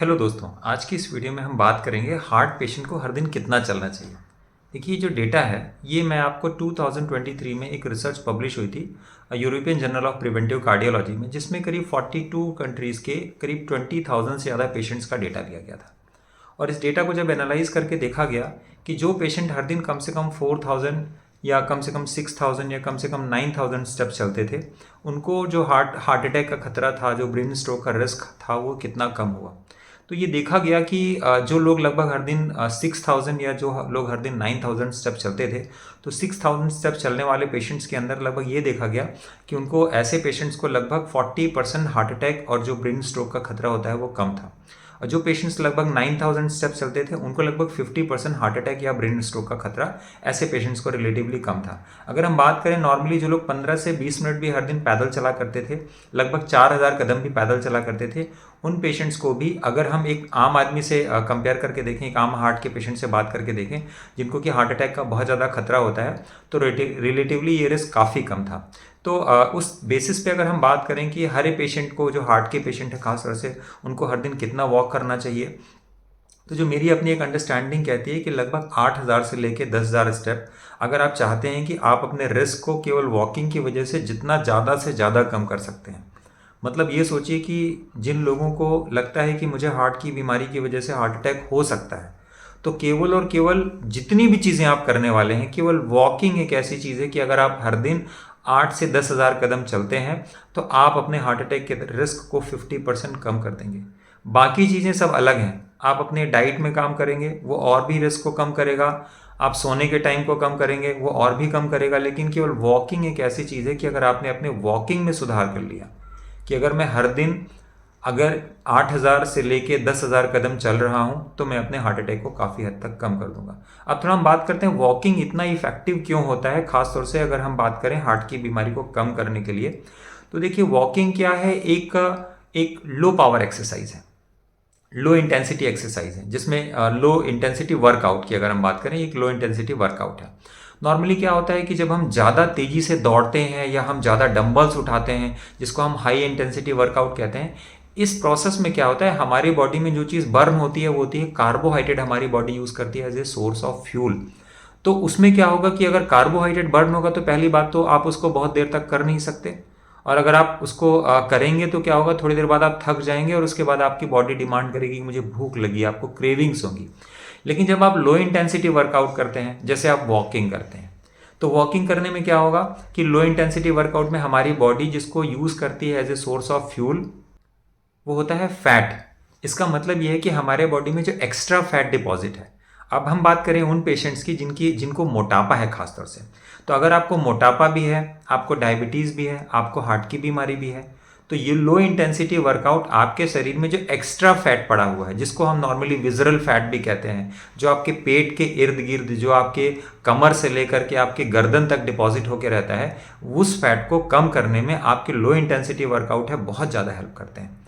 Hello दोस्तों, आज की इस वीडियो में हम बात करेंगे हार्ट पेशेंट को हर दिन कितना चलना चाहिए। देखिए, जो डेटा है ये मैं आपको 2023 में एक रिसर्च पब्लिश हुई थी European journal of preventive cardiology में, जिसमें करीब 42 कंट्रीज़ के करीब 20,000 से ज़्यादा पेशेंट्स का डेटा लिया गया था। और इस डेटा को जब एनालाइज करके देखा गया कि जो पेशेंट हर दिन कम से कम 9,000 स्टेप्स चलते थे, उनको जो हार्ट अटैक का खतरा था, जो ब्रेन स्ट्रोक का रिस्क था, वो कितना कम हुआ। तो ये देखा गया कि जो लोग लगभग हर दिन 6,000 या जो लोग हर दिन 9,000 स्टेप चलते थे, तो 6,000 स्टेप चलने वाले पेशेंट्स के अंदर लगभग ये देखा गया कि उनको ऐसे पेशेंट्स को लगभग 40% हार्ट अटैक और जो ब्रेन स्ट्रोक का खतरा होता है वो कम था। और जो पेशेंट्स लगभग 9,000 स्टेप चलते थे, उनको लगभग 50% हार्ट अटैक या ब्रेन स्ट्रोक का खतरा ऐसे पेशेंट्स को रिलेटिवली कम था। अगर हम बात करें नॉर्मली जो लोग 15 से 20 मिनट भी हर दिन पैदल चला करते थे, लगभग 4,000 कदम भी पैदल चला करते थे, उन पेशेंट्स को भी अगर हम एक आम आदमी से कंपेयर करके देखें, एक आम हार्ट के पेशेंट से बात करके देखें जिनको कि हार्ट अटैक का बहुत ज़्यादा खतरा होता है, तो रिलेटिवली ये रिस्क काफ़ी कम था। तो उस बेसिस पे अगर हम बात करें कि हर एक पेशेंट को, जो हार्ट के पेशेंट है खासतौर से, उनको हर दिन कितना वॉक करना चाहिए, तो जो मेरी अपनी एक अंडरस्टैंडिंग कहती है कि लगभग 8,000 से लेके 10,000 स्टेप, अगर आप चाहते हैं कि आप अपने रिस्क को केवल वॉकिंग की वजह से जितना ज़्यादा से ज़्यादा कम कर सकते हैं। मतलब ये सोचिए कि जिन लोगों को लगता है कि मुझे हार्ट की बीमारी की वजह से हार्ट अटैक हो सकता है, तो केवल और केवल जितनी भी चीज़ें आप करने वाले हैं, केवल वॉकिंग एक ऐसी चीज़ है कि अगर आप हर दिन 8 से 10,000 कदम चलते हैं, तो आप अपने हार्ट अटैक के रिस्क को 50% कम कर देंगे। बाकी चीज़ें सब अलग हैं। आप अपने डाइट में काम करेंगे, वो और भी रिस्क को कम करेगा। आप सोने के टाइम को कम करेंगे, वो और भी कम करेगा। लेकिन केवल वॉकिंग एक ऐसी चीज़ है कि अगर आपने अपने वॉकिंग में सुधार कर लिया, कि अगर मैं हर दिन अगर 8,000 से लेके 10,000 कदम चल रहा हूँ, तो मैं अपने हार्ट अटैक को काफ़ी हद तक कम कर दूंगा। अब थोड़ा हम बात करते हैं वॉकिंग इतना इफेक्टिव क्यों होता है, खासतौर से अगर हम बात करें हार्ट की बीमारी को कम करने के लिए। तो देखिए, वॉकिंग क्या है, एक एक लो पावर एक्सरसाइज है, लो इंटेंसिटी एक्सरसाइज है, जिसमें लो इंटेंसिटी वर्कआउट की अगर हम बात करें, एक लो इंटेंसिटी वर्कआउट है। नॉर्मली क्या होता है कि जब हम ज़्यादा तेज़ी से दौड़ते हैं या हम ज़्यादा डंबल्स उठाते हैं, जिसको हम हाई इंटेंसिटी वर्कआउट कहते हैं, इस प्रोसेस में क्या होता है, हमारी बॉडी में जो चीज़ बर्न होती है वो होती है कार्बोहाइड्रेट। हमारी बॉडी यूज़ करती है as a source of fuel. तो उसमें क्या होगा कि अगर कार्बोहाइड्रेट बर्न होगा, तो पहली बात तो आप उसको बहुत देर तक कर नहीं सकते। और अगर आप उसको करेंगे तो क्या होगा, थोड़ी देर बाद आप थक जाएंगे और उसके बाद आपकी बॉडी डिमांड करेगी कि मुझे भूख लगी, आपको क्रेविंग्स होंगी। लेकिन जब आप लो इंटेंसिटी वर्कआउट करते हैं, जैसे आप वॉकिंग करते हैं, तो वॉकिंग करने में क्या होगा कि लो इंटेंसिटी वर्कआउट में हमारी बॉडी जिसको यूज़ करती है as a source of fuel, वो होता है फैट। इसका मतलब ये है कि हमारे बॉडी में जो एक्स्ट्रा फैट डिपॉजिट है। अब हम बात करें उन पेशेंट्स की जिनको मोटापा है खासतौर से, तो अगर आपको मोटापा भी है, आपको डायबिटीज़ भी है, आपको हार्ट की बीमारी भी है, तो ये लो इंटेंसिटी वर्कआउट आपके शरीर में जो एक्स्ट्रा फैट पड़ा हुआ है, जिसको हम नॉर्मली विजरल फैट भी कहते हैं, जो आपके पेट के इर्द गिर्द, जो आपके कमर से लेकर के आपके गर्दन तक डिपॉजिट होकर रहता है, उस फैट को कम करने में आपके लो इंटेंसिटी वर्कआउट है बहुत ज़्यादा हेल्प करते हैं।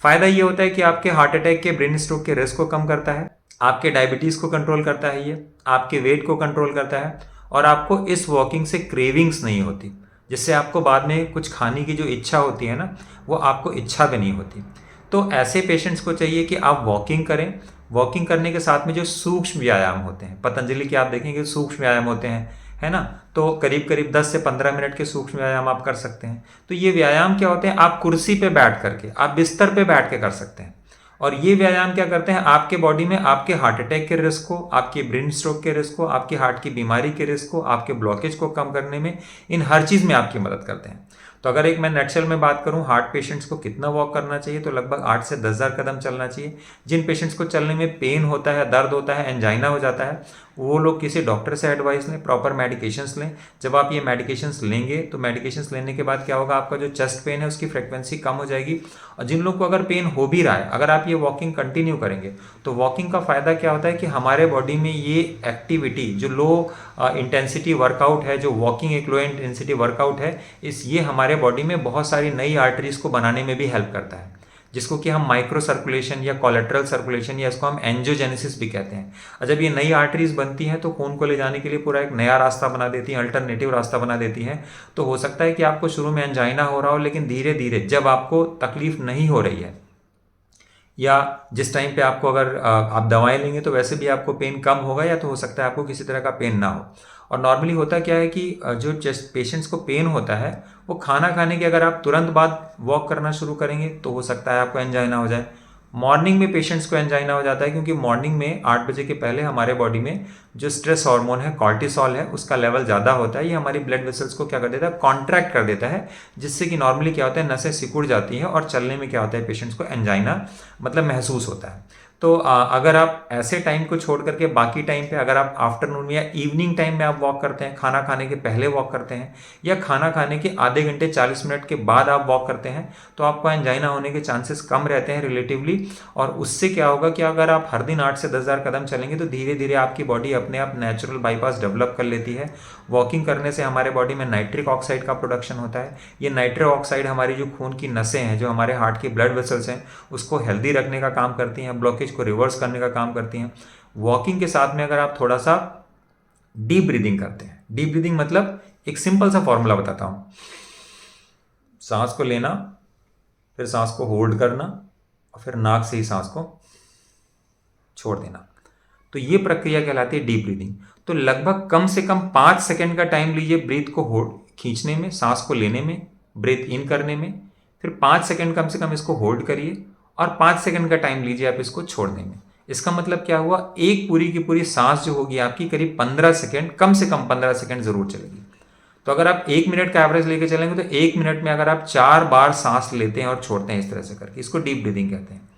फायदा ये होता है कि आपके हार्ट अटैक के, ब्रेन स्ट्रोक के रिस्क को कम करता है, आपके डायबिटीज़ को कंट्रोल करता है, ये आपके वेट को कंट्रोल करता है, और आपको इस वॉकिंग से क्रेविंग्स नहीं होती, जिससे आपको बाद में कुछ खाने की जो इच्छा होती है ना, वो आपको इच्छा भी नहीं होती। तो ऐसे पेशेंट्स को चाहिए कि आप वॉकिंग करें। वॉकिंग करने के साथ में जो सूक्ष्म व्यायाम होते हैं, पतंजलि के आप देखेंगे सूक्ष्म व्यायाम होते हैं, है ना, तो करीब करीब 10 से 15 मिनट के सूक्ष्म व्यायाम आप कर सकते हैं। तो ये व्यायाम क्या होते हैं, आप कुर्सी पे बैठ करके, आप बिस्तर पे बैठ के कर सकते हैं। और ये व्यायाम क्या करते हैं, आपके बॉडी में आपके हार्ट अटैक के रिस्क को, आपके ब्रेन स्ट्रोक के रिस्क को, आपकी हार्ट की बीमारी के रिस्क को, आपके ब्लॉकेज को कम करने में, इन हर चीज़ में आपकी मदद करते हैं। तो अगर एक मैं नेटशेल में बात करूं, हार्ट पेशेंट्स को कितना वॉक करना चाहिए, तो लगभग 8 से 10,000 कदम चलना चाहिए। जिन पेशेंट्स को चलने में पेन होता है, दर्द होता है, एंजाइना हो जाता है, वो लोग किसी डॉक्टर से एडवाइस लें, प्रॉपर मेडिकेशंस लें। जब आप ये मेडिकेशंस लेंगे, तो मेडिकेशंस लेने के बाद क्या होगा, आपका जो चेस्ट पेन है उसकी फ्रिक्वेंसी कम हो जाएगी। और जिन लोग को अगर पेन हो भी रहा है, अगर आप ये वॉकिंग कंटिन्यू करेंगे, तो वॉकिंग का फ़ायदा क्या होता है कि हमारे बॉडी में ये एक्टिविटी, जो लो इंटेंसिटी वर्कआउट है, जो वॉकिंग एक लो इंटेंसिटी वर्कआउट है, ये हमारे बॉडी में बहुत सारी नई आर्टरीज को बनाने में भी हेल्प करता है, जिसको कि हम माइक्रो सर्कुलेशन या कोलेट्रल सर्कुलेशन, या इसको हम एंजियोजेनेसिस भी कहते हैं। और जब ये नई आर्टरीज बनती हैं, तो खून को ले जाने के लिए पूरा एक नया रास्ता बना देती हैं, अल्टरनेटिव रास्ता बना देती हैं। तो हो सकता है कि आपको शुरू में एंजाइना हो रहा हो, लेकिन धीरे धीरे जब आपको तकलीफ नहीं हो रही है, या जिस टाइम पे आपको अगर आप दवाएं लेंगे तो वैसे भी आपको पेन कम होगा, या तो हो सकता है आपको किसी तरह का पेन ना हो। और नॉर्मली होता क्या है कि जो चेस्ट पेशेंट्स को पेन होता है वो खाना खाने के अगर आप तुरंत बाद वॉक करना शुरू करेंगे तो हो सकता है आपको एंजाइना हो जाए। मॉर्निंग में पेशेंट्स को एंजाइना हो जाता है क्योंकि मॉर्निंग में 8 बजे के पहले हमारे बॉडी में जो स्ट्रेस हार्मोन है कॉर्टिसोल है उसका लेवल ज़्यादा होता है। ये हमारी ब्लड वेसल्स को क्या कर देता है, कॉन्ट्रैक्ट कर देता है, जिससे कि नॉर्मली क्या होता है नसें सिकुड़ जाती हैं और चलने में क्या होता है पेशेंट्स को एंजाइना मतलब महसूस होता है। तो अगर आप ऐसे टाइम को छोड़ करके बाकी टाइम पे अगर आप आफ्टरनून में या इवनिंग टाइम में आप वॉक करते हैं, खाना खाने के पहले वॉक करते हैं या खाना खाने के आधे घंटे 40 मिनट के बाद आप वॉक करते हैं तो आपको एंजाइना होने के चांसेस कम रहते हैं रिलेटिवली। और उससे क्या होगा कि अगर आप हर दिन 8 से 10,000 कदम चलेंगे तो धीरे धीरे आपकी बॉडी अपने आप नेचुरल बाईपास डेवलप कर लेती है। वॉकिंग करने से हमारे बॉडी में नाइट्रिक ऑक्साइड का प्रोडक्शन होता है। ये नाइट्रिक ऑक्साइड हमारी जो खून की नसें हैं, जो हमारे हार्ट की ब्लड वेसल्स हैं, उसको हेल्दी रखने का काम करती हैं, ब्लॉकेज को रिवर्स करने का काम करती हैं। वॉकिंग के साथ में अगर आप थोड़ा सा डीप ब्रीदिंग करते हैं, डीप ब्रीदिंग मतलब एक सिंपल सा फॉर्मूला बताता हूं, सांस को लेना, फिर सांस को होल्ड करना और फिर नाक से ही सांस को छोड़ देना, तो ये प्रक्रिया कहलाती है डीप ब्रीदिंग। तो लगभग कम से कम 5 सेकंड का टाइम लीजिए ब्रीथ को होल्ड खींचने में, सांस को लेने में, ब्रीथ इन करने में, फिर 5 सेकंड कम से कम इसको होल्ड करिए और 5 सेकंड का टाइम लीजिए आप इसको छोड़ने में। इसका मतलब क्या हुआ, एक पूरी की पूरी सांस जो होगी आपकी करीब 15 सेकंड, कम से कम 15 सेकंड जरूर चलेगी। तो अगर आप 1 मिनट का एवरेज लेके चलेंगे तो 1 मिनट में अगर आप 4 बार सांस लेते हैं और छोड़ते हैं इस तरह से करके, इसको डीप ब्रीदिंग कहते हैं।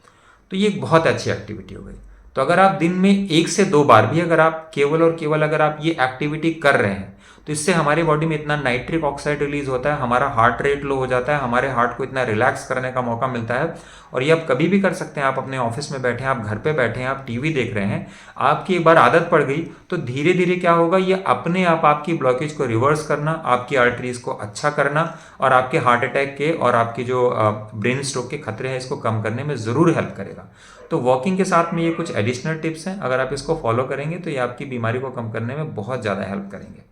तो ये एक बहुत अच्छी एक्टिविटी हो गई। तो अगर आप दिन में 1 से 2 बार भी अगर आप केवल और केवल अगर आप ये एक्टिविटी कर रहे हैं तो इससे हमारी बॉडी में इतना नाइट्रिक ऑक्साइड रिलीज होता है, हमारा हार्ट रेट लो हो जाता है, हमारे हार्ट को इतना रिलैक्स करने का मौका मिलता है। और ये आप कभी भी कर सकते हैं, आप अपने ऑफिस में बैठे हैं, आप घर पे बैठे हैं, आप टीवी देख रहे हैं, आपकी एक बार आदत पड़ गई तो धीरे धीरे क्या होगा, ये अपने आप आपकी ब्लॉकेज को रिवर्स करना, आपकी आर्टरीज को अच्छा करना और आपके हार्ट अटैक के और आपकी जो ब्रेन स्ट्रोक के खतरे हैं इसको कम करने में ज़रूर हेल्प करेगा। तो वॉकिंग के साथ में ये कुछ एडिशनल टिप्स हैं, अगर आप इसको फॉलो करेंगे तो ये आपकी बीमारी को कम करने में बहुत ज़्यादा हेल्प करेंगे।